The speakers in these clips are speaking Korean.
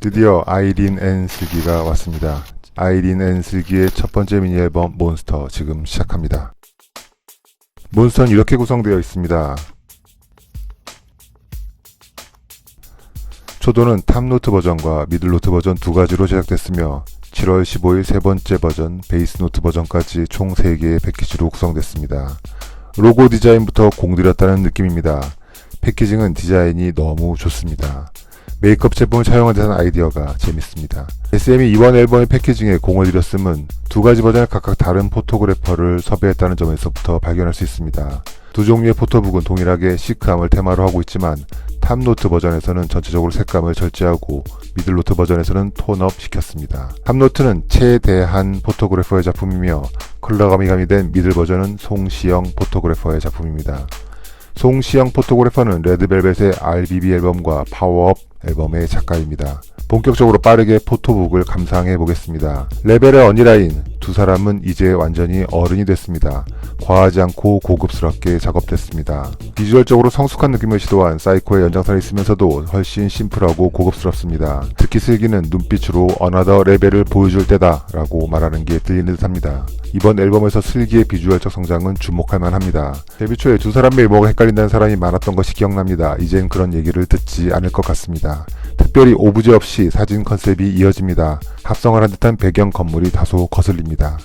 드디어 아이린 앤 슬기가 왔습니다. 아이린 앤 슬기의 첫 번째 미니 앨범 몬스터 지금 시작합니다. 몬스터는 이렇게 구성되어 있습니다. 초도는 탑노트 버전과 미들노트 버전 두 가지로 제작됐으며 7월 15일 세 번째 버전 베이스노트 버전까지 총 3개의 패키지로 구성됐습니다. 로고 디자인부터 공들였다는 느낌입니다. 패키징은 디자인이 너무 좋습니다. 메이크업 제품을 차용한 듯한 아이디어가 재밌습니다. SM이 이번 앨범의 패키징에 공을 들였음은 두 가지 버전의 각각 다른 포토그래퍼를 섭외했다는 점에서부터 발견할 수 있습니다. 두 종류의 포토북은 동일하게 시크함을 테마로 하고 있지만 탑노트 버전에서는 전체적으로 색감을 절제하고 미들노트 버전에서는 톤업 시켰습니다. 탑노트는 최대한 포토그래퍼의 작품이며 컬러감이 가미된 미들 버전은 송시영 포토그래퍼의 작품입니다. 송시영 포토그래퍼는 레드벨벳의 RBB 앨범과 파워업 앨범의 작가입니다. 본격적으로 빠르게 포토북을 감상해 보겠습니다. 레벨의 어니라인 두 사람은 이제 완전히 어른이 됐습니다. 과하지 않고 고급스럽게 작업됐습니다. 비주얼적으로 성숙한 느낌을 시도한 사이코의 연장선에 있으면서도 훨씬 심플하고 고급스럽습니다. 특히 슬기는 눈빛으로 어나더 레벨을 보여줄 때다 라고 말하는 게 들리는 듯합니다. 이번 앨범에서 슬기의 비주얼적 성장은 주목할 만합니다. 데뷔 초에 두 사람의 외모가 헷갈린다는 사람이 많았던 것이 기억납니다. 이젠 그런 얘기를 듣지 않을 것 같습니다. 특별히 오브제 없이 사진 컨셉이 이어집니다. 합성을 한 듯한 배경 건물이 다소 거슬립니다.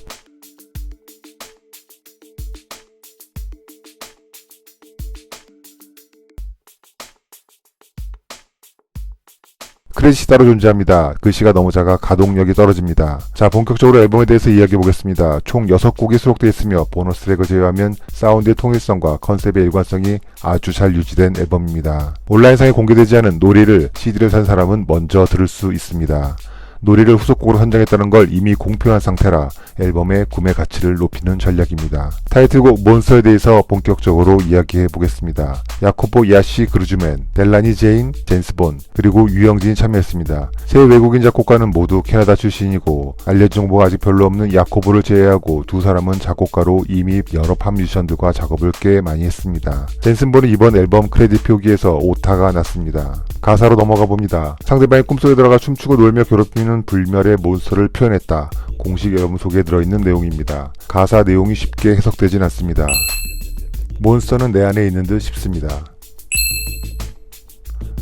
크레딧이 따로 존재합니다. 글씨가 너무 작아 가동력이 떨어집니다. 자, 본격적으로 앨범에 대해서 이야기해보겠습니다. 총 6곡이 수록되어 있으며 보너스 트랙을 제외하면 사운드의 통일성과 컨셉의 일관성이 아주 잘 유지된 앨범입니다. 온라인상에 공개되지 않은 노래를 CD를 산 사람은 먼저 들을 수 있습니다. 노래를 후속곡으로 선정했다는 걸 이미 공표한 상태라 앨범의 구매 가치를 높이는 전략입니다. 타이틀곡 몬스터에 대해서 본격적으로 이야기해 보겠습니다. 야코보 야시 그루즈맨, 델라니 제인, 젠스본, 그리고 유영진이 참여했습니다. 세 외국인 작곡가는 모두 캐나다 출신이고 알려진 정보가 아직 별로 없는 야코보를 제외하고 두 사람은 작곡가로 이미 여러 팝 뮤지션들과 작업을 꽤 많이 했습니다. 젠슨본은 이번 앨범 크레딧 표기에서 오타가 났습니다. 가사로 넘어가 봅니다. 상대방의 꿈속에 들어가 춤추고 놀며 괴롭히는 불멸의 몬스터를 표현했다. 공식 앨범 속에 들어있는 내용입니다. 가사 내용이 쉽게 해석되진 않습니다. 몬스터는 내 안에 있는 듯 싶습니다.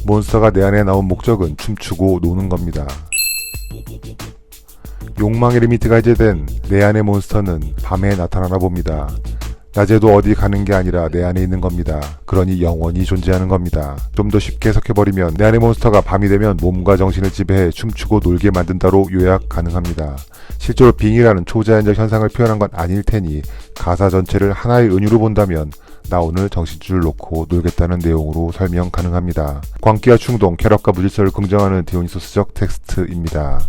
몬스터가 내 안에 나온 목적은 춤추고 노는 겁니다. 욕망의 리미트가 해제된 내 안의 몬스터는 밤에 나타나나 봅니다. 낮에도 어디 가는 게 아니라 내 안에 있는 겁니다. 그러니 영원히 존재하는 겁니다. 좀 더 쉽게 해석해버리면 내 안의 몬스터가 밤이 되면 몸과 정신을 지배해 춤추고 놀게 만든다로 요약 가능합니다. 실제로 빙이라는 초자연적 현상을 표현한 건 아닐 테니 가사 전체를 하나의 은유로 본다면 나 오늘 정신줄 놓고 놀겠다는 내용으로 설명 가능합니다. 광기와 충동, 쾌락과 무질서를 긍정하는 디오니소스적 텍스트입니다.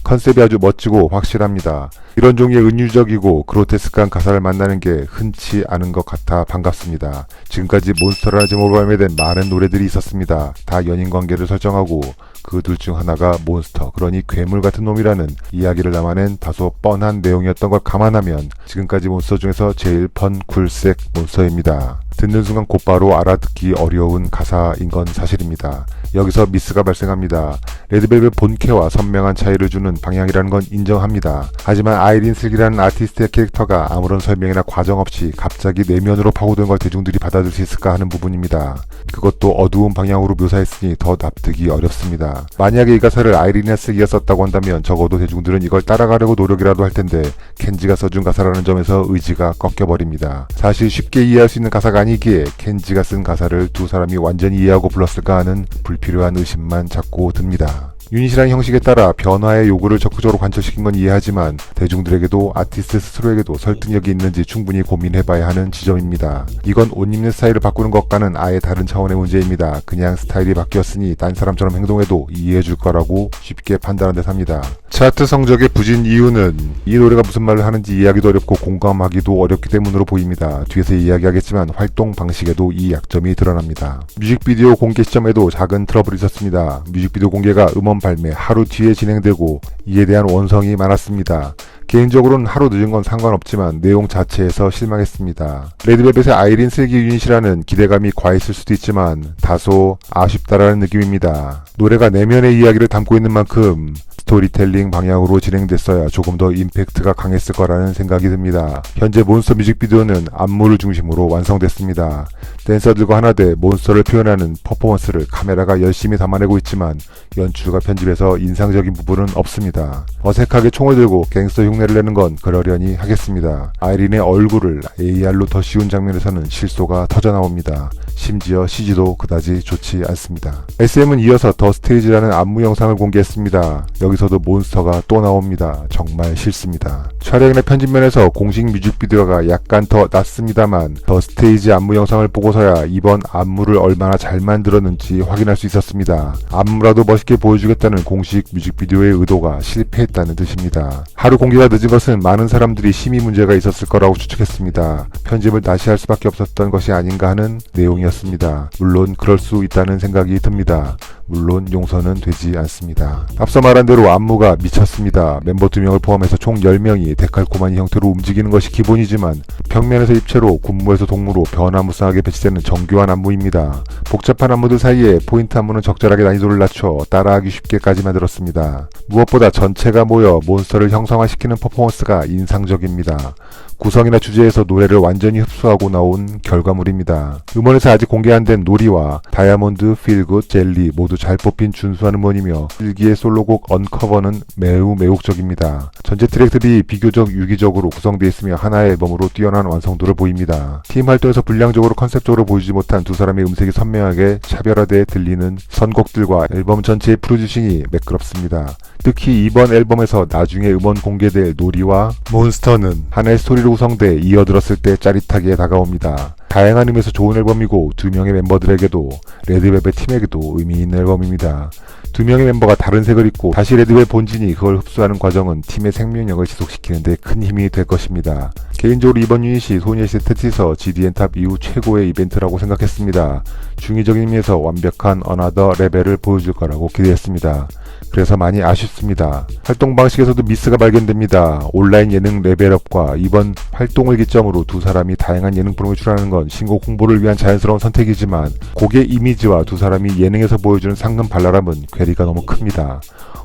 컨셉이 아주 멋지고 확실합니다. 이런 종류의 은유적이고 그로테스크한 가사를 만나는 게 흔치 않은 것 같아 반갑습니다. 지금까지 몬스터라는 제목으로 발매된 많은 노래들이 있었습니다. 다 연인관계를 설정하고 그 둘 중 하나가 몬스터, 그러니 괴물 같은 놈이라는 이야기를 담아낸 다소 뻔한 내용이었던 걸 감안하면 지금까지 몬스터 중에서 제일 쿨색 몬스터입니다. 듣는 순간 곧바로 알아듣기 어려운 가사인 건 사실입니다. 여기서 미스가 발생합니다. 레드벨벳 본캐와 선명한 차이를 주는 방향이라는 건 인정합니다. 하지만 아이린 슬기라는 아티스트의 캐릭터가 아무런 설명이나 과정 없이 갑자기 내면으로 파고든 걸 대중들이 받아들일 수 있을까 하는 부분입니다. 그것도 어두운 방향으로 묘사했으니 더 납득이 어렵습니다. 만약에 이 가사를 아이린이나 슬기가 썼다고 한다면 적어도 대중들은 이걸 따라가려고 노력이라도 할 텐데 켄지가 써준 가사라는 점에서 의지가 꺾여버립니다. 사실 쉽게 이해할 수 있는 가사가 아니기에 켄지가 쓴 가사를 두 사람이 완전히 이해하고 불렀을까 하는 불필요한 의심만 자꾸 듭니다. 유닛이라는 형식에 따라 변화의 요구를 적극적으로 관철시킨 건 이해하지만 대중들에게도 아티스트 스스로에게도 설득력이 있는지 충분히 고민해봐야 하는 지점입니다. 이건 옷 입는 스타일을 바꾸는 것과는 아예 다른 차원의 문제입니다. 그냥 스타일이 바뀌었으니 딴 사람처럼 행동해도 이해해줄 거라고 쉽게 판단한 듯합니다. 차트 성적의 부진 이유는 이 노래가 무슨 말을 하는지 이해하기도 어렵고 공감하기도 어렵기 때문으로 보입니다. 뒤에서 이야기하겠지만 활동 방식에도 이 약점이 드러납니다. 뮤직비디오 공개 시점에도 작은 트러블이 있었습니다. 뮤직비디오 공개가 음원 발매 하루 뒤에 진행되고 이에 대한 원성이 많았습니다. 개인적으로는 하루 늦은 건 상관없지만 내용 자체에서 실망했습니다. 레드벨벳의 아이린 슬기 유닛이라는 기대감이 과했을 수도 있지만 다소 아쉽다라는 느낌입니다. 노래가 내면의 이야기를 담고 있는 만큼 스토리텔링 방향으로 진행됐어야 조금 더 임팩트가 강했을 거라는 생각이 듭니다. 현재 몬스터 뮤직비디오는 안무를 중심으로 완성됐습니다. 댄서들과 하나돼 몬스터를 표현하는 퍼포먼스를 카메라가 열심히 담아내고 있지만 연출과 편집에서 인상적인 부분은 없습니다. 어색하게 총을 들고 갱스터 흉내를 내는 건 그러려니 하겠습니다. 아이린의 얼굴을 AR로 더 씌운 장면에서는 실소가 터져나옵니다. 심지어 CG도 그다지 좋지 않습니다. SM은 이어서 더 스테이지라는 안무 영상을 공개했습니다. 여기서도 몬스터가 또 나옵니다. 정말 싫습니다. 촬영이나 편집면에서 공식 뮤직비디오가 약간 더 낫습니다만 더 스테이지 안무 영상을 보고서야 이번 안무를 얼마나 잘 만들었는지 확인할 수 있었습니다. 안무라도 멋있게 보여주겠다는 공식 뮤직비디오의 의도가 실패했다는 뜻입니다. 하루 공개가 늦은 것은 많은 사람들이 심의 문제가 있었을 거라고 추측했습니다. 편집을 다시 할 수밖에 없었던 것이 아닌가 하는 내용이었습니다. 물론 그럴 수 있다는 생각이 듭니다. 물론 용서는 되지 않습니다. 앞서 말한 대로 안무가 미쳤습니다. 멤버 2명을 포함해서 총 10명이 데칼코마니 형태로 움직이는 것이 기본이지만 평면에서 입체로 군무에서 동무로 변화무쌍하게 배치되는 정교한 안무입니다. 복잡한 안무들 사이에 포인트 안무는 적절하게 난이도를 낮춰 따라하기 쉽게까지 만들었습니다. 무엇보다 전체가 모여 몬스터를 형성화시키는 퍼포먼스가 인상적입니다. 구성이나 주제에서 노래를 완전히 흡수하고 나온 결과물입니다. 음원에서 아직 공개 안 된 놀이와 다이아몬드, 필굿, 젤리 모두 잘 뽑힌 준수한 음원이며 일기의 솔로곡 언커버는 매우 매혹적입니다. 전체 트랙들이 비교적 유기적으로 구성되어 있으며 하나의 앨범으로 뛰어난 완성도를 보입니다. 팀 활동에서 분량적으로 컨셉적으로 보이지 못한 두 사람의 음색이 선명하게 차별화되어 들리는 선곡들과 앨범 전체의 프로듀싱이 매끄럽습니다. 특히 이번 앨범에서 나중에 음원 공개될 놀이와 몬스터는 하나의 스토리로 구성돼 이어들었을 때 짜릿하게 다가옵니다. 다양한 의미에서 좋은 앨범이고 두 명의 멤버들에게도 레드벨벳 팀에게도 의미 있는 앨범입니다. 두 명의 멤버가 다른 색을 입고 다시 레드벨 본진이 그걸 흡수하는 과정은 팀의 생명력을 지속시키는 데 큰 힘이 될 것입니다. 개인적으로 이번 유닛이 소녀시대 테티서 GDN탑 이후 최고의 이벤트라고 생각했습니다. 중의적인 의미에서 완벽한 어나더 레벨을 보여줄 거라고 기대했습니다. 그래서 많이 아쉽습니다. 활동 방식에서도 미스가 발견됩니다. 온라인 예능 레벨업과 이번 활동을 기점으로 두 사람이 다양한 예능 프로그램에 출연하는 건 신곡 홍보를 위한 자연스러운 선택이지만 곡의 이미지와 두 사람이 예능에서 보여주는 상금 발랄함은 괴리가 너무 큽니다.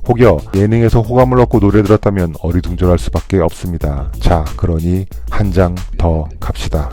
혹여 예능에서 호감을 얻고 노래 들었다면 어리둥절할 수밖에 없습니다. 자, 그러니 한 장 더 갑시다.